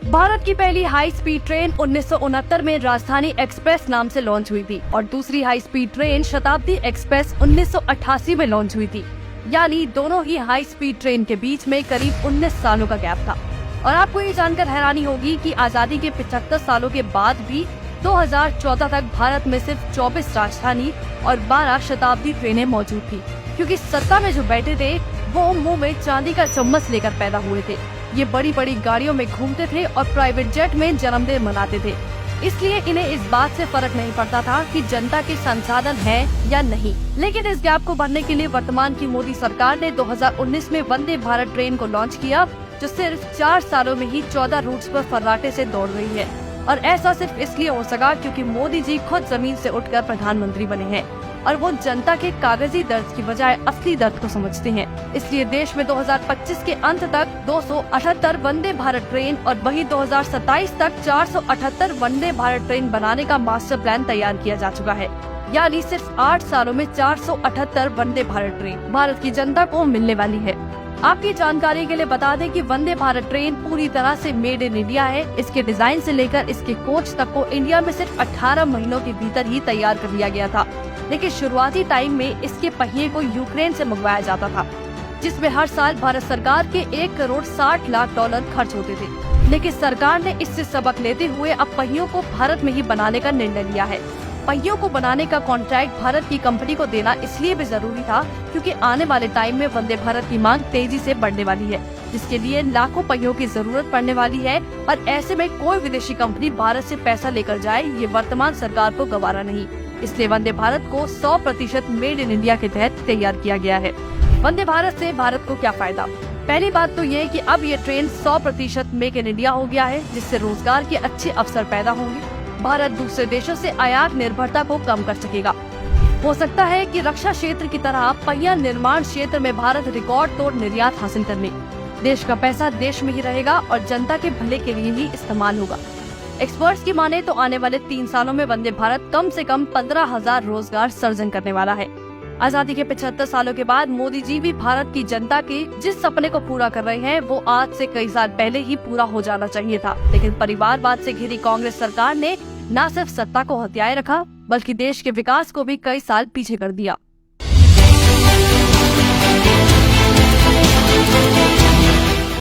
भारत की पहली high speed train 1969 में राजधानी एक्सप्रेस नाम से लॉन्च हुई थी और दूसरी हाई स्पीड ट्रेन शताब्दी एक्सप्रेस 1988 में लॉन्च हुई थी। यानी दोनों ही हाई स्पीड ट्रेन के बीच में करीब 19 सालों का गैप था। और आपको ये जानकर हैरानी होगी कि आजादी के 75 सालों के बाद भी 2014 तक भारत में सिर्फ 24 राजधानी और 12 शताब्दी ट्रेनें मौजूद थी, क्योंकि सत्ता में जो बैठे थे वो मुंह में चांदी का चम्मच लेकर पैदा हुए थे। ये बड़ी बड़ी गाड़ियों में घूमते थे और प्राइवेट जेट में जन्मदिन मनाते थे, इसलिए इन्हें इस बात से फर्क नहीं पड़ता था कि जनता के संसाधन है या नहीं। लेकिन इस गैप को भरने के लिए वर्तमान की मोदी सरकार ने 2019 में वंदे भारत ट्रेन को लॉन्च किया, जो सिर्फ 4 सालों में ही 14 रूट्स पर फर्राटे से दौड़ रही है। और ऐसा सिर्फ इसलिए हो सका क्योंकि मोदी जी खुद जमीन से उठकर प्रधानमंत्री बने हैं और वो जनता के कागजी दर्द की बजाय असली दर्द को समझते हैं। इसलिए देश में 2025 के अंत तक 278 वंदे भारत ट्रेन और वही 2027 तक 478 वंदे भारत ट्रेन बनाने का मास्टर प्लान तैयार किया जा चुका है। यानी सिर्फ 8 सालों में 478 वंदे भारत ट्रेन भारत की जनता को मिलने वाली है। आपकी जानकारी के लिए बता दें कि वंदे भारत ट्रेन पूरी तरह से मेड इन इंडिया है। इसके डिजाइन से लेकर इसके कोच तक को इंडिया में सिर्फ 18 महीनों के भीतर ही तैयार कर लिया गया था। लेकिन शुरुआती टाइम में इसके पहिए को यूक्रेन से मंगवाया जाता था, जिसमें हर साल भारत सरकार के 1 करोड़ 60 लाख डॉलर खर्च होते थे। लेकिन सरकार ने इससे सबक लेते हुए अब पहियों को भारत में ही बनाने का निर्णय लिया है। पहियों को बनाने का कॉन्ट्रैक्ट भारत की कंपनी को देना इसलिए भी जरूरी था क्योंकि आने वाले टाइम में वंदे भारत की मांग तेजी से बढ़ने वाली है, जिसके लिए लाखों पहियों की जरूरत पड़ने वाली है। और ऐसे में कोई विदेशी कंपनी भारत से पैसा लेकर जाए, ये वर्तमान सरकार को गवारा नहीं। इसलिए वंदे भारत को 100% मेड इन इंडिया के तहत तैयार किया गया है। वंदे भारत से भारत को क्या फायदा? पहली बात तो ये कि अब ये ट्रेन 100% मेक इन इंडिया हो गया है, जिससे रोजगार के अच्छे अवसर पैदा होंगे। भारत दूसरे देशों से आयात निर्भरता को कम कर सकेगा। हो सकता है कि रक्षा क्षेत्र की तरह पहिया निर्माण क्षेत्र में भारत रिकॉर्ड तोड़ निर्यात हासिल करने। देश का पैसा देश में ही रहेगा और जनता के भले के लिए ही इस्तेमाल होगा। एक्सपर्ट्स की माने तो आने वाले 3 सालों में वंदे भारत कम से कम 15,000 रोजगार सर्जन करने वाला है। आजादी के 75 सालों के बाद मोदी जी भी भारत की जनता के जिस सपने को पूरा कर रहे हैं वो आज से कई साल पहले ही पूरा हो जाना चाहिए था। लेकिन परिवारवाद से घिरी कांग्रेस सरकार ने न सिर्फ सत्ता को हथियाए रखा, बल्कि देश के विकास को भी कई साल पीछे कर दिया।